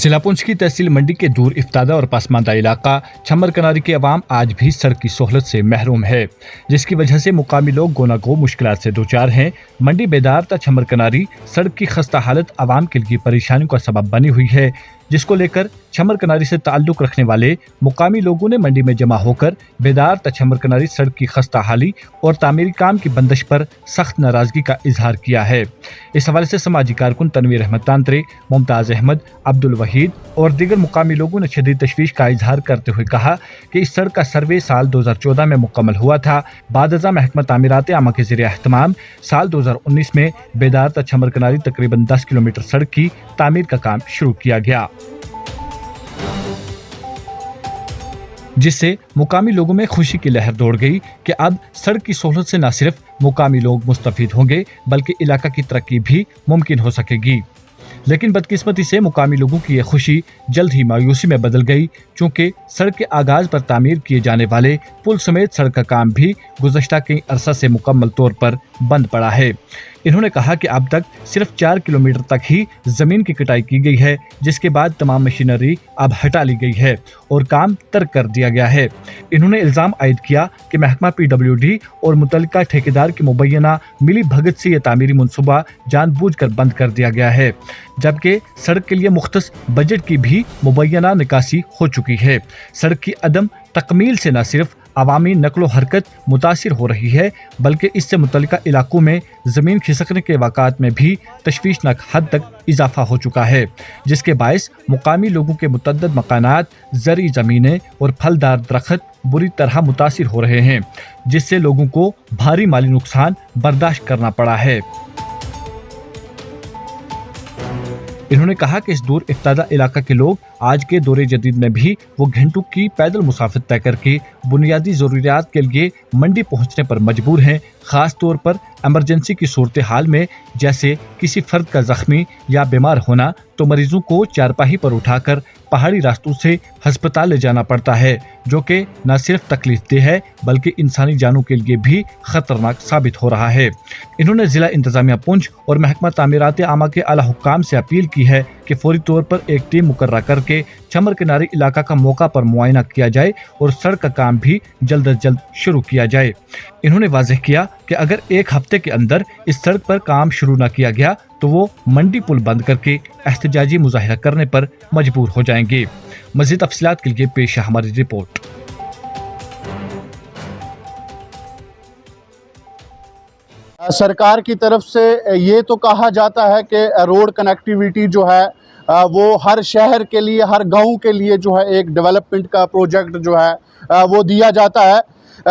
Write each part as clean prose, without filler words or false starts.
जिला पुंछ की तहसील मंडी के दूर इफ्तादा और पसमानदा इलाका छम्बर कनारी के अवाम आज भी सड़क की सहूलत से महरूम है, जिसकी वजह से मुकामी लोग गोना गो मुश्किलात से दोचार हैं। मंडी बेदार ता छम्बर कनारी सड़क की खस्ता हालत अवाम के लिए परेशानियों का सबब बनी हुई है, जिसको लेकर छम्बर कनारी से ताल्लुक रखने वाले मुकामी लोगों ने मंडी में जमा होकर बेदार ता छम्बर कनारी सड़क की खस्ता हाली और तामीरी काम की बंदिश पर सख्त नाराजगी का इजहार किया है। इस हवाले से समाजी कारकुन तनवीर अहमद तांत्रे, मुमताज अहमद, अब्दुल वहीद और दीगर मुकामी लोगों ने शदीद तशवीश का इजहार करते हुए कहा कि इस सड़क का सर्वे साल 2014 में मुकम्मल हुआ था। बाद महकमा तामीरात आमा के ज़रिए एहतमाम साल 2019 में बेदार ता छम्बर कनारी तकरीबन 10 किलोमीटर सड़क की तामीर का काम शुरू किया गया, जिससे मुकामी लोगों में खुशी की लहर दौड़ गई कि अब सड़क की सहूलत से न सिर्फ मुकामी लोग मुस्तफीद होंगे बल्कि इलाका की तरक्की भी मुमकिन हो सकेगी। लेकिन बदकिस्मती से मुकामी लोगों की यह खुशी जल्द ही मायूसी में बदल गई, चूंकि सड़क के आगाज पर तामीर किए जाने वाले पुल समेत सड़क का काम भी गुज़श्ता कई अरसा से मुकम्मल तौर पर बंद पड़ा है। इन्होंने कहा कि अब तक सिर्फ 4 किलोमीटर तक ही जमीन की कटाई की गई है, जिसके बाद तमाम मशीनरी अब हटा ली गई है और काम तर्क कर दिया गया है। इन्होंने इल्जाम आयद किया कि महकमा PWD और मुतल्लिका ठेकेदार की मुबैना मिली भगत से यह तामीरी मनसूबा जानबूझकर बंद कर दिया गया है, जबकि सड़क के लिए मुख्तस बजट की भी मुबैना निकासी हो चुकी है। सड़क की अदम तकमील से न सिर्फ अवामी नकलो हरकत मुतासिर हो रही है बल्कि इससे मुतल्लिका इलाकों में ज़मीन खिसकने के वाक़ात में भी तशवीशनाक हद तक इजाफा हो चुका है, जिसके बायस मुकामी लोगों के मुतअद्दिद मकानात, ज़री ज़मीनें और फलदार दरख्त बुरी तरह मुतासिर हो रहे हैं, जिससे लोगों को भारी माली नुकसान बर्दाश्त करना पड़ा है। इन्होंने कहा कि इस दूर इफ्तादा इलाका के लोग आज के दौरे जदीद में भी वो घंटों की पैदल मुसाफिर तय करके बुनियादी ज़रूरियात के लिए मंडी पहुंचने पर मजबूर हैं, ख़ास तौर पर एमरजेंसी की सूरत हाल में, जैसे किसी फर्द का जख्मी या बीमार होना तो मरीजों को चारपाही पर उठाकर पहाड़ी रास्तों से हस्पताल ले जाना पड़ता है, जो कि न सिर्फ तकलीफ देह है बल्कि इंसानी जानों के लिए भी खतरनाक साबित हो रहा है। इन्होंने जिला इंतजामिया पुंछ और महकमा तामीरात आमा के आला हुक्काम से अपील की है कि फौरी तौर पर एक टीम मुकर्रर करके छम्बर किनारे इलाका का मौका पर मुआयना किया जाए और सड़क का काम भी जल्द अज जल्द शुरू किया जाए। इन्होंने वाज़ेह किया कि अगर एक हफ्ते के अंदर इस सड़क पर काम शुरू न किया गया तो वो मंडी पुल बंद करके एहतजाजी मुजाहिरा करने पर मजबूर हो जाएंगे। मज़ीद तफसीलात के लिए पेश है हमारी रिपोर्ट। सरकार की तरफ से ये तो कहा जाता है कि रोड कनेक्टिविटी जो है वो हर शहर के लिए, हर गांव के लिए जो है एक डेवलपमेंट का प्रोजेक्ट जो है वो दिया जाता है,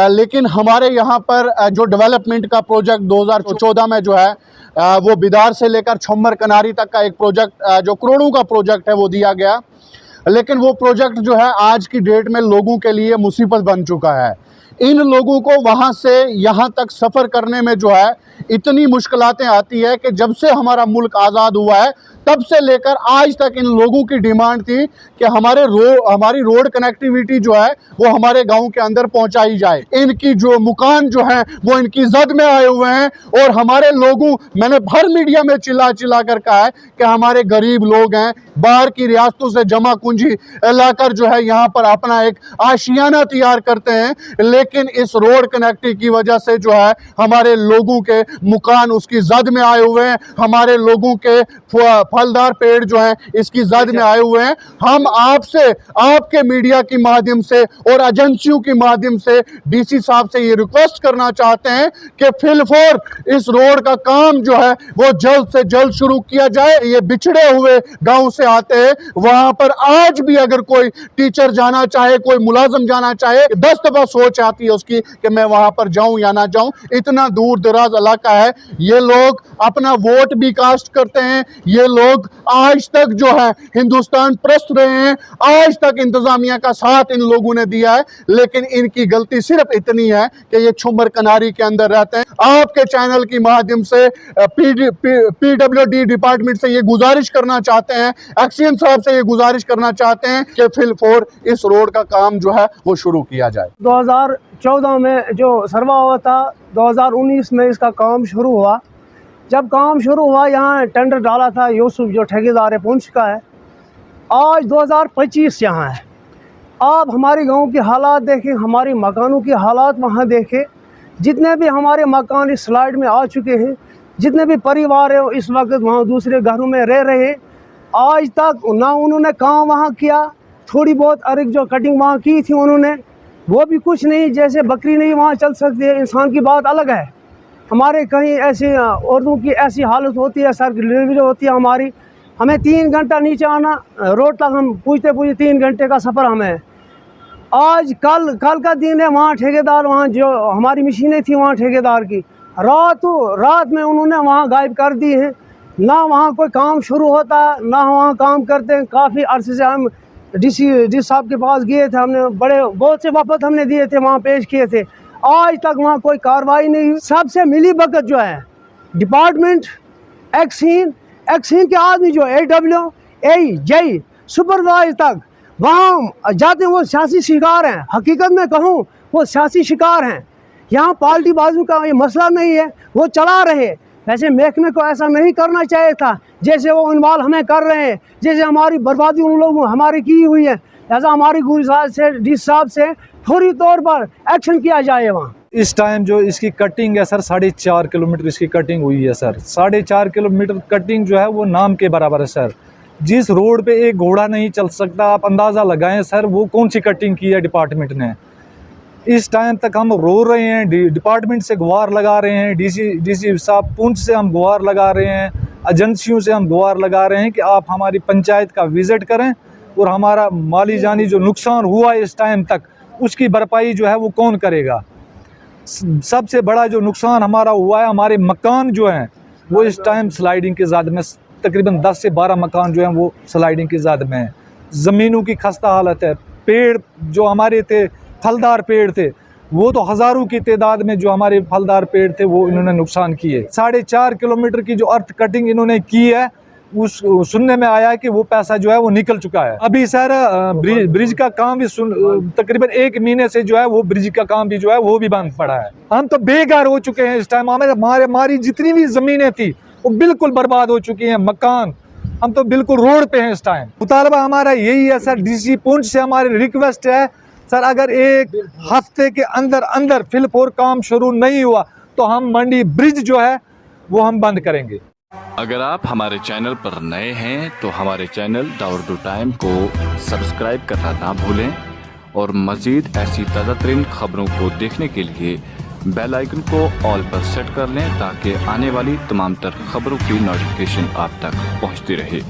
लेकिन हमारे यहाँ पर जो डेवलपमेंट का प्रोजेक्ट 2014 में जो है वो बिदार से लेकर छम्बर कनारी तक का एक प्रोजेक्ट जो करोड़ों का प्रोजेक्ट है वो दिया गया, लेकिन वो प्रोजेक्ट जो है आज की डेट में लोगों के लिए मुसीबत बन चुका है। इन लोगों को वहाँ से यहाँ तक सफ़र करने में जो है इतनी मुश्किलातें आती है कि जब से हमारा मुल्क आज़ाद हुआ है तब से लेकर आज तक इन लोगों की डिमांड थी कि हमारी रोड कनेक्टिविटी जो है वो हमारे गांव के अंदर पहुंचाई जाए। इनकी जो मकान जो है वो इनकी जद में आए हुए हैं और हमारे लोगों, मैंने हर मीडिया में चिल्ला चिल्ला कर कहा है कि हमारे गरीब लोग हैं, बाहर की रियासतों से जमा पूंजी लाकर जो है यहाँ पर अपना एक आशियाना तैयार करते हैं, लेकिन इस रोड कनेक्टिविटी की वजह से जो है हमारे लोगों के मकान उसकी जद में आए हुए हैं, हमारे लोगों के फलदार पेड़ जो हैं इसकी जद में आए हुए हैं। हम आपसे, आपके मीडिया के माध्यम से और एजेंसियों के माध्यम से DC साहब से ये रिक्वेस्ट करना चाहते हैं कि फिलफौर इस रोड का काम जो है वो जल्द से जल्द शुरू किया जाए। ये बिछड़े हुए गांव से आते हैं, वहां पर आज भी अगर कोई टीचर जाना चाहे, कोई मुलाजिम जाना चाहे, 10 दफा सोच आती है उसकी कि मैं वहां पर जाऊं या ना जाऊं। इतना दूर दराज इलाका है। ये लोग अपना वोट भी कास्ट करते हैं, ये लोग आज तक जो है हिंदुस्तान प्रस्त रहे हैं, आज तक इंतजामिया का साथ इन लोगों ने दिया है, लेकिन इनकी गलती सिर्फ इतनी है कि ये छम्बर कनारी के अंदर रहते हैं। आपके चैनल की माध्यम से PWD डिपार्टमेंट से ये गुजारिश करना चाहते हैं, एक्सीएम साहब से ये गुजारिश करना चाहते हैं कि फिलफौर इस रोड का काम जो है वो शुरू किया जाए। 2014 में जो सर्वा हुआ था, 2019 में इसका काम शुरू हुआ। जब काम शुरू हुआ यहाँ टेंडर डाला था यूसुफ जो ठेकेदार है पुंछ का है, आज 2025 यहाँ है। आप हमारे गांव के हालात देखें, हमारे मकानों के हालात वहाँ देखें। जितने भी हमारे मकान इस स्लाइड में आ चुके हैं, जितने भी परिवार हैं इस वक्त वहाँ दूसरे घरों में रह रहे हैं। आज तक ना उन्होंने काम वहाँ किया, थोड़ी बहुत अरिक जो कटिंग वहाँ की थी उन्होंने, वो भी कुछ नहीं। जैसे बकरी नहीं वहाँ चल सकती है, इंसान की बात अलग है। हमारे कहीं ऐसी औरतों की ऐसी हालत होती है, सर डिलीवरी होती है हमारी, हमें 3 घंटा नीचे आना रोड तक, हम पूछते 3 घंटे का सफ़र हमें। आज कल का दिन है, वहाँ ठेकेदार, वहाँ जो हमारी मशीनें थी वहाँ ठेकेदार की, रात में उन्होंने वहाँ गायब कर दी हैं। ना वहाँ कोई काम शुरू होता है, ना वहाँ काम करते हैं। काफ़ी अरसे से हम डी साहब के पास गए थे, हमने बहुत से वफद हमने दिए थे, वहाँ पेश किए थे, आज तक वहाँ कोई कार्रवाई नहीं हुई। सबसे मिली भगत जो है डिपार्टमेंट, एक्सीन के आदमी जो AW, AJ, सुपरवाइज तक वहाँ जाते हैं, वो सियासी शिकार हैं। हकीकत में कहूँ वो सियासी शिकार हैं। यहाँ पार्टी बाजू का ये मसला नहीं है, वो चला रहे। वैसे महकमे को ऐसा नहीं करना चाहिए था जैसे वो इन्वॉल्व हमें कर रहे हैं, जैसे हमारी बर्बादी उन लोगों हमारी की हुई है। ऐसा हमारी गुजारिश से डी साहब से फौरी तौर पर एक्शन किया जाए। वहाँ इस टाइम जो इसकी कटिंग है सर, 4.5 किलोमीटर इसकी कटिंग हुई है सर। 4.5 किलोमीटर कटिंग जो है वो नाम के बराबर है सर। जिस रोड पे एक घोड़ा नहीं चल सकता, आप अंदाज़ा लगाएं सर वो कौन सी कटिंग की है डिपार्टमेंट ने। इस टाइम तक हम रो रहे हैं, डिपार्टमेंट से गुहार लगा रहे हैं, डीसी साहब पुंछ से हम गुहार लगा रहे हैं, एजेंसियों से हम गुहार लगा रहे हैं कि आप हमारी पंचायत का विज़िट करें और हमारा माली जानी जो नुकसान हुआ इस टाइम तक उसकी भरपाई जो है वो कौन करेगा। सबसे बड़ा जो नुकसान हमारा हुआ है, हमारे मकान जो हैं वो इस टाइम स्लाइडिंग के ज़द में, तकरीबन 10 से 12 मकान जो हैं वो स्लाइडिंग के ज़द में हैं। ज़मीनों की खस्ता हालत है। पेड़ जो हमारे थे, फलदार पेड़ थे, वो तो हज़ारों की तादाद में जो हमारे फलदार पेड़ थे वो इन्होंने नुकसान किए। 4.5 किलोमीटर की जो अर्थ कटिंग इन्होंने की है, उस सुनने में आया है कि वो पैसा जो है वो निकल चुका है। अभी सर ब्रिज का काम भी तकरीबन 1 महीने से जो है वो ब्रिज का काम भी जो है वो भी बंद पड़ा है। हम तो बेघर हो चुके हैं इस टाइम। हमारी जितनी भी ज़मीनें थी वो बिल्कुल बर्बाद हो चुकी हैं, मकान, हम तो बिल्कुल रोड पे हैं इस टाइम। मुतालबा हमारा यही है सर, डीसी पुंछ से हमारी रिक्वेस्ट है सर, अगर 1 हफ्ते के अंदर फिलफोर काम शुरू नहीं हुआ तो हम मंडी ब्रिज जो है वो हम बंद करेंगे। अगर आप हमारे चैनल पर नए हैं तो हमारे चैनल दाऊद टाइम को सब्सक्राइब करना ना भूलें और मज़ीद ऐसी ताज़ा तरीन खबरों को देखने के लिए बेल आइकन को ऑल पर सेट कर लें ताकि आने वाली तमाम तर खबरों की नोटिफिकेशन आप तक पहुंचती रहे।